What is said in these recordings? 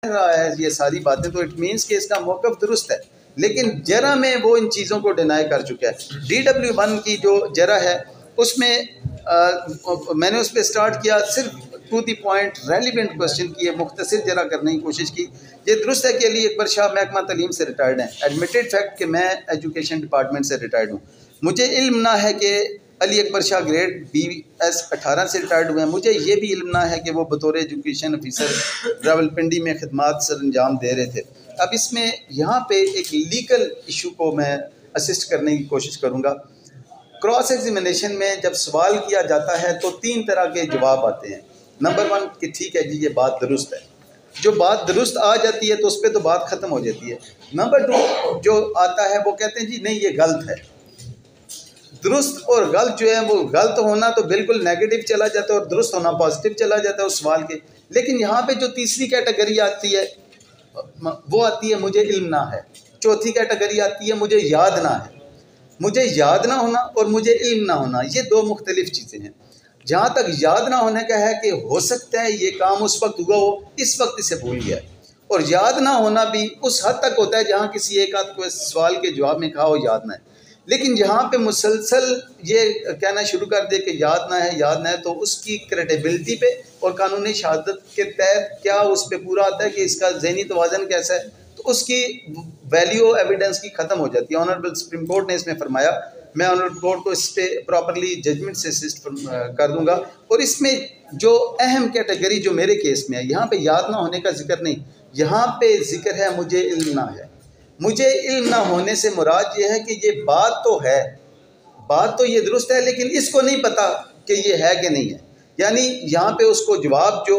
रहा है ये सारी बातें, तो इट मीन्स कि इसका मौक़िफ़ दुरुस्त है, लेकिन जरा में वो इन चीज़ों को डिनाई कर चुका है। DW1 की जो जरा है उसमें मैंने उस पर स्टार्ट किया, सिर्फ to the point relevant question की मुख्तसर जरा करने की कोशिश की। ये दुरुस्त है कि अली अकबर शाह महकमा तलीम से रिटायर्ड हैं, एडमिटेड फैक्ट कि मैं एजुकेशन डिपार्टमेंट से रिटायर्ड हूँ। मुझे इल्म ना है कि अली अकबर शाह ग्रेड BS 18 से रिटायर्ड हुए हैं। मुझे ये भी इल्म ना है कि वो बतौर एजुकेशन ऑफिसर रावलपिंडी में खिदमात सर अंजाम दे रहे थे। अब इसमें यहाँ पे एक लीगल इशू को मैं असिस्ट करने की कोशिश करूँगा। क्रॉस एग्जामिनेशन में जब सवाल किया जाता है तो 3 तरह के जवाब आते हैं। नंबर 1 कि ठीक है जी ये बात दुरुस्त है, जो बात दुरुस्त आ जाती है तो उस पर तो बात ख़त्म हो जाती है। नंबर 2 जो आता है वो कहते हैं जी नहीं ये गलत है। दुरुस्त और गलत जो है, वो गलत होना तो बिल्कुल नेगेटिव चला जाता है और दुरुस्त होना पॉजिटिव चला जाता है उस सवाल के। लेकिन यहाँ पे जो तीसरी कैटेगरी आती है वो आती है मुझे इल्म ना है। चौथी कैटेगरी आती है मुझे याद ना है। मुझे याद ना होना और मुझे इल्म ना होना, ये 2 मुख्तलिफ चीज़ें हैं। जहाँ तक याद ना होने का है कि हो सकता है ये काम उस वक्त हुआ हो, इस वक्त इसे भूल गया, और याद ना होना भी उस हद तक होता है जहाँ किसी एक आध को सवाल के जवाब में कहा हो याद ना है। लेकिन जहाँ पे मुसलसल ये कहना शुरू कर दे कि याद ना है याद ना है, तो उसकी क्रेडिबिलिटी पे और कानूनी शहादत के तहत क्या उस पर पूरा आता है कि इसका ज़हनी तवाज़न कैसा है, तो उसकी वैल्यू एविडेंस की ख़त्म हो जाती है। ऑनरेबल सुप्रीम कोर्ट ने इसमें फरमाया, मैं ऑनरेबल कोर्ट को इस पर प्रॉपरली जजमेंट से असिस्ट कर दूंगा। और इसमें जो अहम कैटेगरी जो मेरे केस में है, यहाँ पे याद ना होने का जिक्र नहीं, यहाँ पे जिक्र है मुझे इल्म ना है। मुझे इल्म ना होने से मुराद ये है कि ये बात तो है, बात तो ये दुरुस्त है, लेकिन इसको नहीं पता कि ये है कि नहीं है। यानी यहाँ पे उसको जवाब जो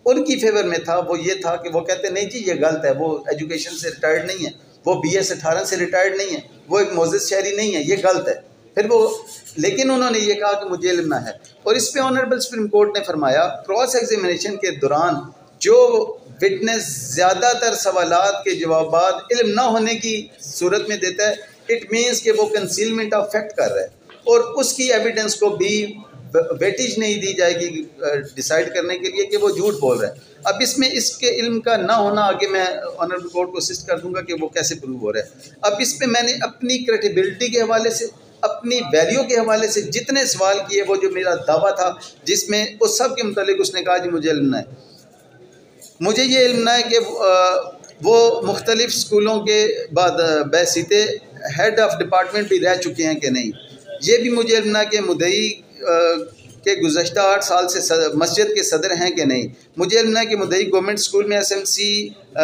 उनकी फेवर में था वो ये था कि वो कहते नहीं जी ये गलत है, वो एजुकेशन से रिटायर्ड नहीं है, वो BS 18 से रिटायर्ड नहीं है, वो एक मोजिज़ शहरी नहीं है, ये गलत है। फिर वो लेकिन उन्होंने ये कहा कि मुझे इल्म ना है। और इस पर ऑनरेबल सुप्रीम कोर्ट ने फरमाया क्रॉस एग्जामिनेशन के दौरान जो विटनेस ज़्यादातर सवालात के जवाबात इल्म ना होने की सूरत में देता है, इट मीन्स कि वो कंसीलमेंट ऑफ फैक्ट कर रहा है, और उसकी एविडेंस को भी वेटेज नहीं दी जाएगी डिसाइड करने के लिए कि वो झूठ बोल रहा है। अब इसमें इसके इल्म का ना होना आगे मैं ऑनरेबल कोर्ट को असिस्ट कर दूंगा कि वो कैसे प्रूव हो रहा है। अब इस पे मैंने अपनी क्रेडिबिलिटी के हवाले से, अपनी वैल्यू के हवाले से जितने सवाल किए, वो जो मेरा दावा था जिसमें उस सब के मुतालिक उसने कहा जी मुझे इल्म ना है। मुझे ये इल्म ना है कि वो मुख्तलिफ स्कूलों के बाद बैसीते हेड ऑफ डिपार्टमेंट भी रह चुके हैं कि नहीं। ये भी मुझे इल्म ना कि मुदई के गुज़श्ता 8 साल से मस्जिद के सदर हैं कि नहीं। मुझे इल्म ना कि मुदई गवर्नमेंट स्कूल में SMC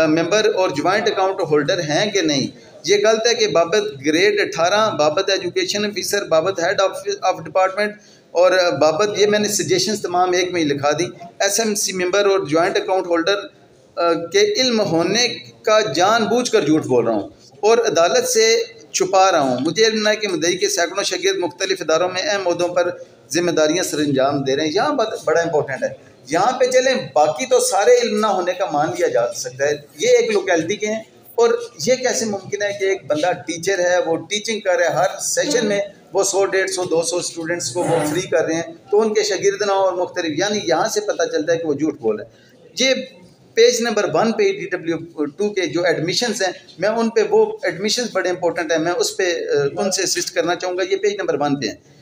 मेंबर और जॉइंट अकाउंट होल्डर हैं कि नहीं। ये गलत है कि बाबत ग्रेड 18, बाबत एजुकेशन ऑफिसर, बाबत हेड ऑफ डिपार्टमेंट और बाबत ये मैंने सजेशंस तमाम एक में ही लिखा दी, SMC मेंबर और जॉइंट अकाउंट होल्डर के इल्म होने का जानबूझकर झूठ बोल रहा हूँ और अदालत से छुपा रहा हूँ। मुझे इल्म है कि मुद्दई के सैकड़ों शागिर्द मुख्तलिफ इदारों में अहम ओहदों पर जिम्मेदारियाँ सरअंजाम दे रहे हैं। यहाँ बात बड़ा इंपॉर्टेंट है, यहाँ पे चलें, बाकी तो सारे इल्म ना होने का मान लिया जा सकता है। ये एक लोकेलिटी के हैं, और ये कैसे मुमकिन है कि एक बंदा टीचर है, वो टीचिंग कर रहा है, हर सेशन में वो 100, 150, 200 स्टूडेंट्स को वो फ्री कर रहे हैं, तो उनके शागिर्द ना और मुख्तलिफ, यानी यहाँ से पता चलता है कि वो झूठ बोल रहे हैं। ये पेज नंबर 1 पे DW2 के जो एडमिशन्स हैं, मैं उन पे, वो एडमिशन्स बड़े इंपॉर्टेंट हैं, मैं उस पर उनसे असिस्ट करना चाहूँगा। ये पेज नंबर 1 पे है।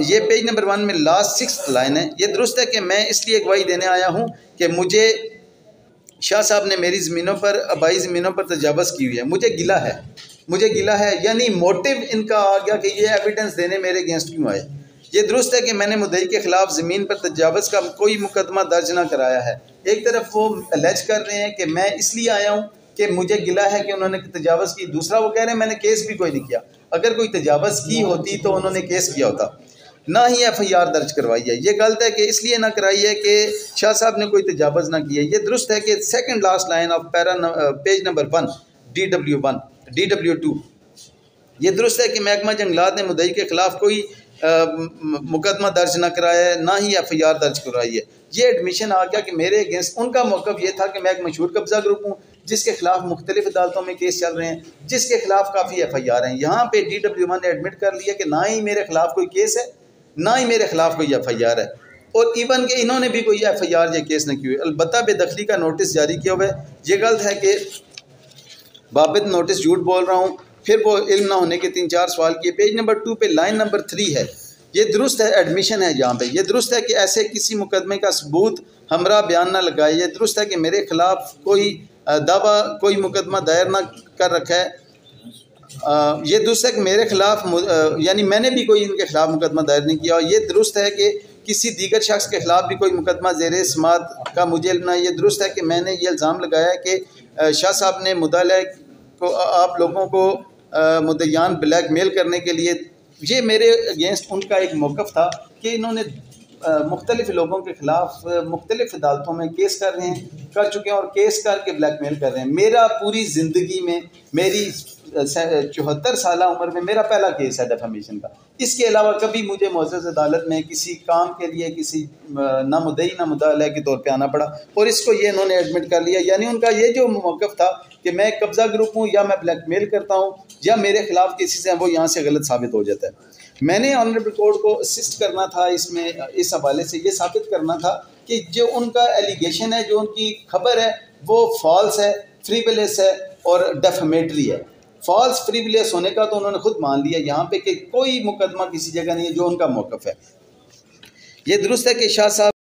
ये पेज नंबर 1 में लास्ट 6th लाइन है। ये दुरुस्त है कि मैं इसलिए गवाही देने आया हूँ कि मुझे शाह साहब ने मेरी ज़मीनों पर, आबाई ज़मीनों पर तजावज़ की हुई है, मुझे गिला है, मुझे गिला है। यानी मोटिव इनका आ गया कि ये एविडेंस देने मेरे अगेंस्ट क्यों आए। ये दुरुस्त है कि मैंने मुद्दई के ख़िलाफ़ ज़मीन पर तजावज़ का कोई मुकदमा दर्ज ना कराया है। एक तरफ वो अलैज कर रहे हैं कि मैं इसलिए आया हूँ कि मुझे गिला है कि उन्होंने तजावज़ की, दूसरा वो कह रहे हैं मैंने केस भी कोई नहीं किया। अगर कोई तजावज़ की होती तो उन्होंने केस किया होता, ना ही FIR दर्ज करवाई है। ये गलत है कि इसलिए ना कराई है कि शाह साहब ने कोई तजावज़ ना किया। ये दुरुस्त है कि second last line of page number 1 DW2, ये दुरुस्त है कि महकमा जंगलात ने मुद्दई के ख़िलाफ़ कोई मुकदमा दर्ज ना कराया है, ना ही FIR दर्ज करवाई है। ये एडमिशन आ गया कि मेरे अगेंस्ट उनका मौक़िफ़ ये था कि मैं एक मशहूर कब्ज़ा ग्रुप हूँ जिसके ख़िलाफ़ मुख्तलिफ अदालतों में केस चल रहे हैं, जिसके ख़िलाफ़ काफ़ी FIR हैं। यहाँ पे DW1 ने एडमिट कर लिया कि ना ही मेरे ख़िलाफ़ कोई केस है, ना ही मेरे ख़िलाफ़ कोई FIR है। और इवन के इन्होंने भी कोई FIR या केस नहीं की हुई, अलबत्ता बेदखली का नोटिस जारी किया हुआ है। ये गलत है कि बाबित नोटिस झूठ बोल रहा हूँ, फिर वो इल्म ना होने के 3-4 सवाल किए। पेज नंबर 2 पे लाइन नंबर 3 है, ये दुरुस्त है, एडमिशन है यहाँ पे, ये दुरुस्त है कि ऐसे किसी मुकदमे का सबूत हमरा बयान ना लगाए। ये दुरुस्त है कि मेरे खिलाफ कोई दावा, कोई मुकदमा दायर ना कर रखा है। ये दुरुस्त है कि मेरे खिलाफ यानी मैंने भी कोई इनके खिलाफ मुकदमा दायर नहीं किया। ये दुरुस्त है कि किसी दीगर शख्स के खिलाफ भी कोई मुकदमा ज़ेरे समाअत का मुझे ना। ये दुरुस्त है कि मैंने ये इल्ज़ाम लगाया कि शाह साहब ने मुद्दई को आप लोगों को मुद्दईयान ब्लैकमेल करने के लिए, ये मेरे अगेंस्ट उनका एक मौक़िफ़ था कि इन्होंने मुख्तलिफ़ लोगों के ख़िलाफ़ मुख्तलिफ़ अदालतों में केस कर चुके हैं और केस करके ब्लैकमेल कर रहे हैं। मेरा पूरी ज़िंदगी में, मेरी 74 साल उम्र में मेरा पहला केस है डेफेमेशन का। इसके अलावा कभी मुझे मुअज़्ज़ज़ अदालत में किसी काम के लिए किसी ना मुद्दई ना मुद्दा अलैह के तौर पे आना पड़ा, और इसको ये इन्होंने एडमिट कर लिया। यानी उनका ये जो मौक़िफ़ था कि मैं कब्ज़ा ग्रुप हूँ या मैं ब्लैकमेल करता हूँ या मेरे खिलाफ केसेस हैं, वो यहाँ से गलत साबित हो जाता है। मैंने ऑनरेबल कोर्ट को असिस्ट करना था इसमें, इस हवाले से ये साबित करना था कि जो उनका एलिगेशन है, जो उनकी खबर है, वो फॉल्स है, फ्रीविलेस है और डेफेमेटरी है। फॉल्स फ्रीविलेस होने का तो उन्होंने खुद मान लिया यहाँ पे कि कोई मुकदमा किसी जगह नहीं है, जो उनका मौक़िफ़ है। ये दुरुस्त है कि शाह साहब